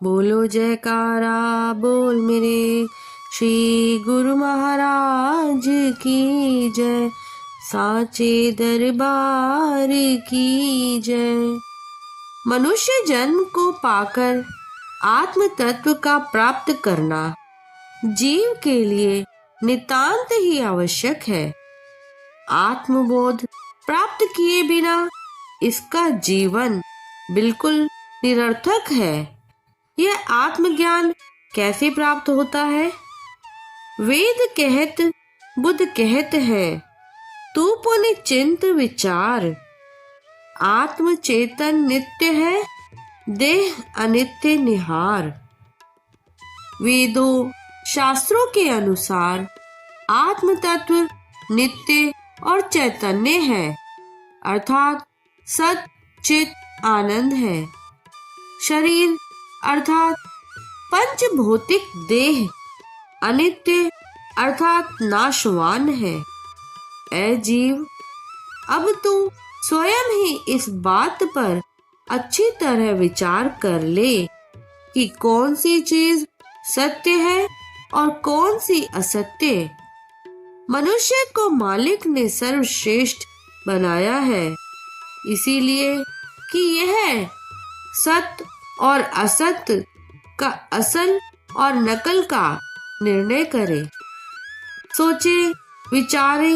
बोलो जयकारा बोल मेरे श्री गुरु महाराज की जय, साचे दरबार की जय। मनुष्य जन्म को पाकर आत्म तत्व का प्राप्त करना जीव के लिए नितांत ही आवश्यक है। आत्मबोध प्राप्त किए बिना इसका जीवन बिल्कुल निरर्थक है। यह आत्मज्ञान कैसे प्राप्त होता है? वेद कहत बुद्ध कहत है, तू पुनि चिंत विचार। आत्म चेतन नित्य है, देह अनित्य निहार। वेदों शास्त्रों के अनुसार आत्म तत्व नित्य और चैतन्य है, अर्थात सत चित आनंद है। शरीर अर्थात पंच भौतिक देह अनित्य अर्थात नाशवान है। ऐ जीव, अब तू स्वयं ही इस बात पर अच्छी तरह विचार कर ले कि कौन सी चीज सत्य है और कौन सी असत्य। मनुष्य को मालिक ने सर्वश्रेष्ठ बनाया है, इसीलिए कि यह सत्य और असत्य का असल और नकल का निर्णय करे। सोचे विचारे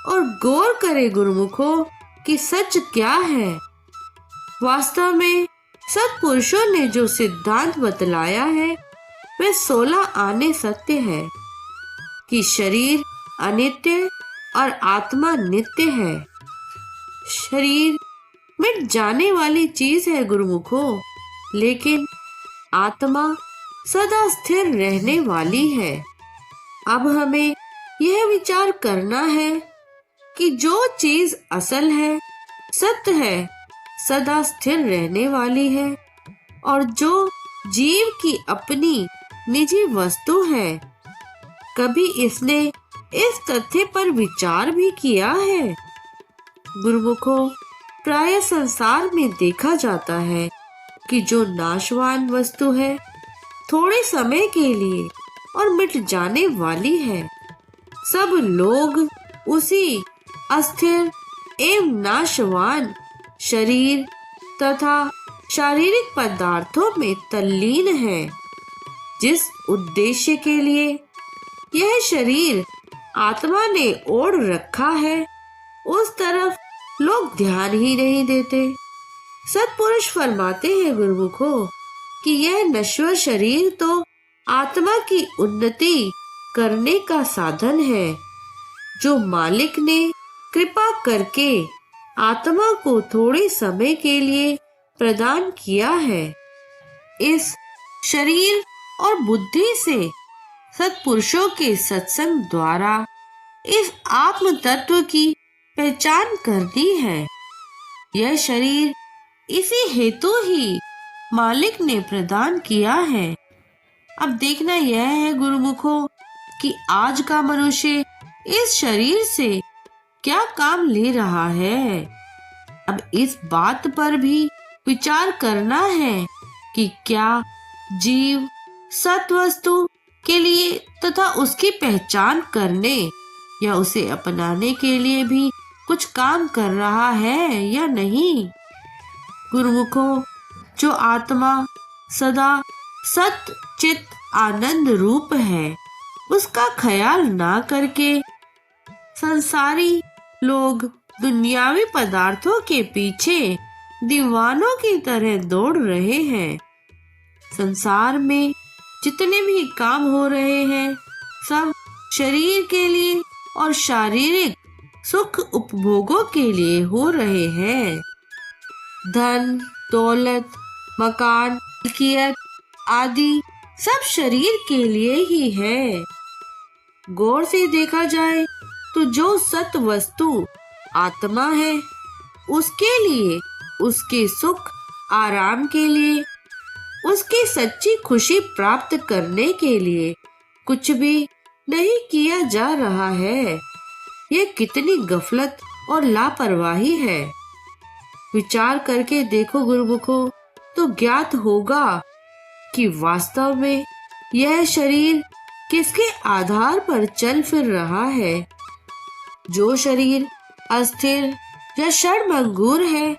और गौर करे गुरुमुखों कि सच क्या है। वास्तव में सत्पुरुषों ने जो सिद्धांत बतलाया है वह 16 आने सत्य है कि शरीर अनित्य और आत्मा नित्य है। शरीर मिट जाने वाली चीज है गुरुमुखों, लेकिन आत्मा सदा स्थिर रहने वाली है। अब हमें यह विचार करना है कि जो चीज असल है, सत्य है, सदा स्थिर रहने वाली है, और जो जीव की अपनी निजी वस्तु है, कभी इसने इस तथ्य पर विचार भी किया है? गुरुमुखों, प्राय संसार में देखा जाता है कि जो नाशवान वस्तु है थोड़े समय के लिए और मिट जाने वाली है, सब लोग उसी अस्थिर एवं नाशवान शरीर तथा शारीरिक पदार्थों में तल्लीन है। जिस उद्देश्य के लिए यह शरीर आत्मा ने ओढ़ रखा है, उस तरफ लोग ध्यान ही नहीं देते। सत्पुरुष फरमाते हैं गुरुमुखों कि यह नश्वर शरीर तो आत्मा की उन्नति करने का साधन है, जो मालिक ने कृपा करके आत्मा को थोड़े समय के लिए प्रदान किया है। इस शरीर और बुद्धि से सत्पुरुषों के सत्संग द्वारा इस आत्म तत्व की पहचान करनी है। यह शरीर इसी हेतु ही मालिक ने प्रदान किया है। अब देखना यह है गुरुमुखों कि आज का मनुष्य इस शरीर से क्या काम ले रहा है। अब इस बात पर भी विचार करना है कि क्या जीव सत वस्तु के लिए तथा उसकी पहचान करने या उसे अपनाने के लिए भी कुछ काम कर रहा है या नहीं। गुरुमुखों, जो आत्मा सदा सत चित आनंद रूप है, उसका ख्याल ना करके संसारी लोग दुनियावी पदार्थों के पीछे दीवानों की तरह दौड़ रहे हैं। संसार में जितने भी काम हो रहे हैं, सब शरीर के लिए और शारीरिक सुख उपभोगों के लिए हो रहे हैं। धन दौलत मकान मिल्कियत आदि सब शरीर के लिए ही है। गौर से देखा जाए तो जो सत वस्तु आत्मा है, उसके लिए, उसके सुख आराम के लिए, उसकी सच्ची खुशी प्राप्त करने के लिए कुछ भी नहीं किया जा रहा है। यह कितनी गफलत और लापरवाही है। विचार करके देखो गुरुमुखों, तो ज्ञात होगा कि वास्तव में यह शरीर किसके आधार पर चल फिर रहा है। जो शरीर अस्थिर या क्षणभंगुर है,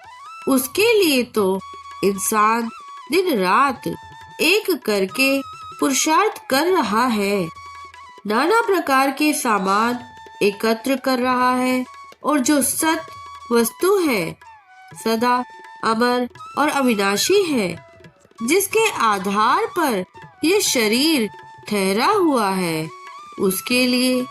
उसके लिए तो इंसान दिन रात एक करके पुरुषार्थ कर रहा है, नाना प्रकार के सामान एकत्र कर रहा है, और जो सत्य वस्तु है, सदा अमर और अविनाशी है, जिसके आधार पर ये शरीर ठहरा हुआ है, उसके लिए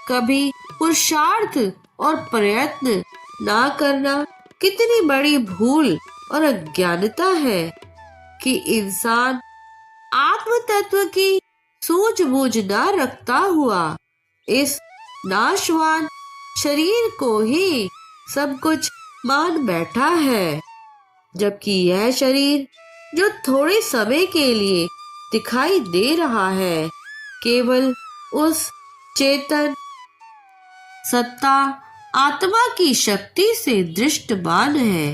कभी पुरुषार्थ और प्रयत्न ना करना कितनी बड़ी भूल और अज्ञानता है कि इंसान आत्म तत्व की सूझबूझ न रखता हुआ इस नाशवान शरीर को ही सब कुछ मान बैठा है, जबकि यह शरीर जो थोड़े समय के लिए दिखाई दे रहा है, केवल उस चेतन सत्ता आत्मा की शक्ति से दृष्टमान है।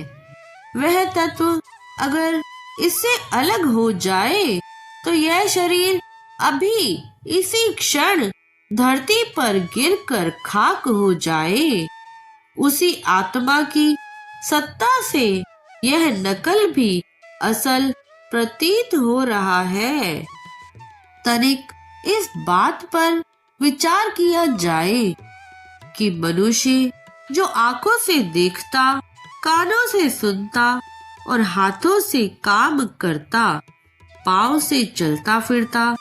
वह तत्व अगर इससे अलग हो जाए तो यह शरीर अभी इसी क्षण धरती पर गिरकर खाक हो जाए। उसी आत्मा की सत्ता से यह नकल भी असल प्रतीत हो रहा है। तनिक इस बात पर विचार किया जाए कि मनुष्य जो आंखों से देखता, कानों से सुनता और हाथों से काम करता, पांव से चलता फिरता,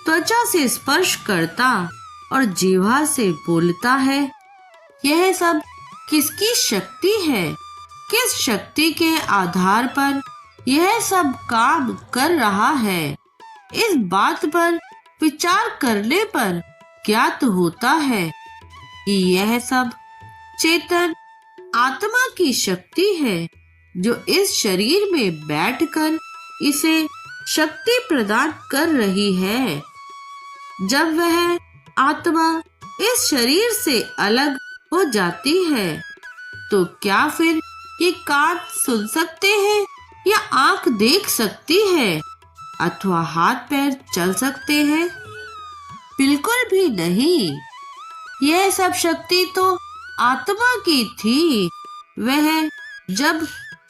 त्वचा से स्पर्श करता और जीवा से बोलता है, यह सब किसकी शक्ति है? किस शक्ति के आधार पर यह सब काम कर रहा है? इस बात पर विचार करने पर ज्ञात होता है कि यह सब चेतन आत्मा की शक्ति है, जो इस शरीर में बैठकर इसे शक्ति प्रदान कर रही है। जब वह आत्मा इस शरीर से अलग हो जाती है, तो क्या फिर ये कान सुन सकते हैं या आंख देख सकती है अथवा हाथ पैर चल सकते हैं? बिल्कुल भी नहीं। यह सब शक्ति तो आत्मा की थी। वह जब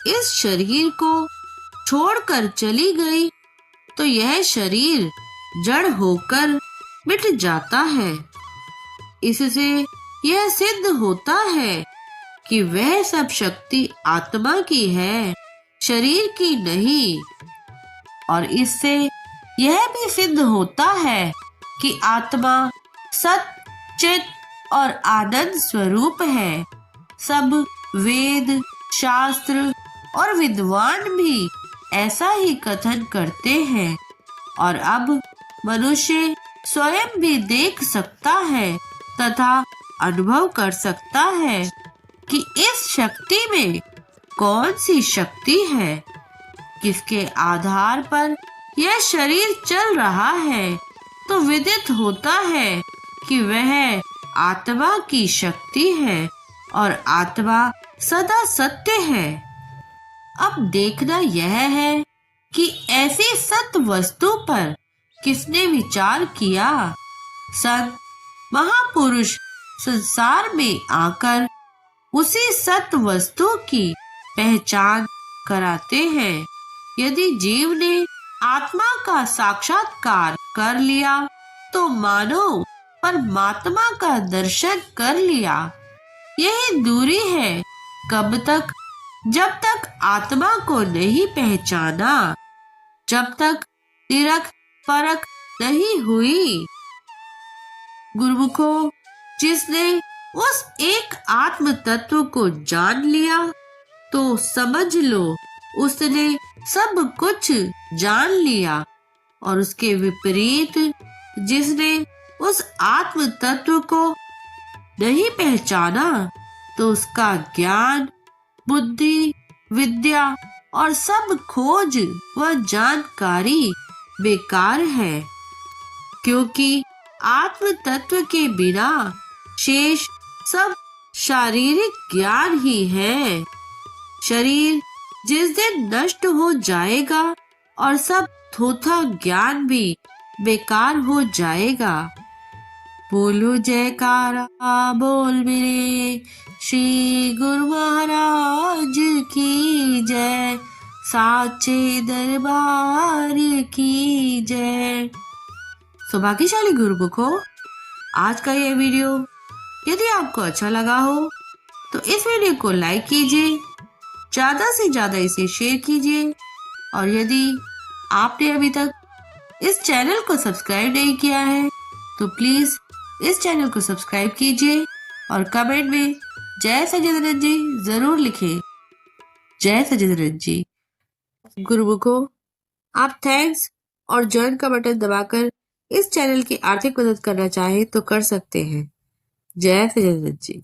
इस शरीर को छोड़कर चली गई तो यह शरीर जड़ होकर मिट जाता है। इससे यह सिद्ध होता है कि वह सब शक्ति आत्मा की है, शरीर की नहीं। और इससे यह भी सिद्ध होता है कि आत्मा सत, चित और आनंद स्वरूप है। सब वेद, शास्त्र और विद्वान भी ऐसा ही कथन करते हैं, और अब मनुष्य स्वयं भी देख सकता है तथा अनुभव कर सकता है कि इस शक्ति में कौन सी शक्ति है, किसके आधार पर यह शरीर चल रहा है। तो विदित होता है कि वह आत्मा की शक्ति है और आत्मा सदा सत्य है। अब देखना यह है कि ऐसी सत्य वस्तु पर किसने विचार किया। संत महापुरुष संसार में आकर उसी सत्य वस्तु की पहचान कराते हैं। यदि जीव ने आत्मा का साक्षात्कार कर लिया तो मानो परमात्मा का दर्शन कर लिया। यही दूरी है कब तक? जब तक आत्मा को नहीं पहचाना, जब तक निरख परख नहीं हुई। गुरुमुखो, जिसने उस एक आत्म तत्व को जान लिया तो समझ लो उसने सब कुछ जान लिया, और उसके विपरीत जिसने उस आत्म तत्व को नहीं पहचाना तो उसका ज्ञान, बुद्धि, विद्या और सब खोज व जानकारी बेकार है, क्योंकि आत्म तत्व के बिना शेष सब शारीरिक ज्ञान ही है। शरीर जिस दिन नष्ट हो जाएगा और सब थोथा ज्ञान भी बेकार हो जाएगा। बोलो जयकारा बोल मेरे श्री गुरु महाराज की जय, साचे दरबार की जय। सौभाग्यशाली गुरुमुखों, आज का ये वीडियो यदि आपको अच्छा लगा हो तो इस वीडियो को लाइक कीजिए, ज़्यादा से ज़्यादा इसे शेयर कीजिए और यदि आपने अभी तक इस चैनल को सब्सक्राइब नहीं किया है तो प्लीज़ इस चैनल को सब्सक्राइब कीजिए और कमेंट में जय सच्चिदानंद जी ज़रूर लिखें। जय सच्चिदानंद जी। गुरुमुखों, आप थैंक्स और ज्वाइन का बटन दबाकर इस चैनल की आर्थिक मदद करना चाहें तो कर सकते हैं। जय सच्चिदानंद जी।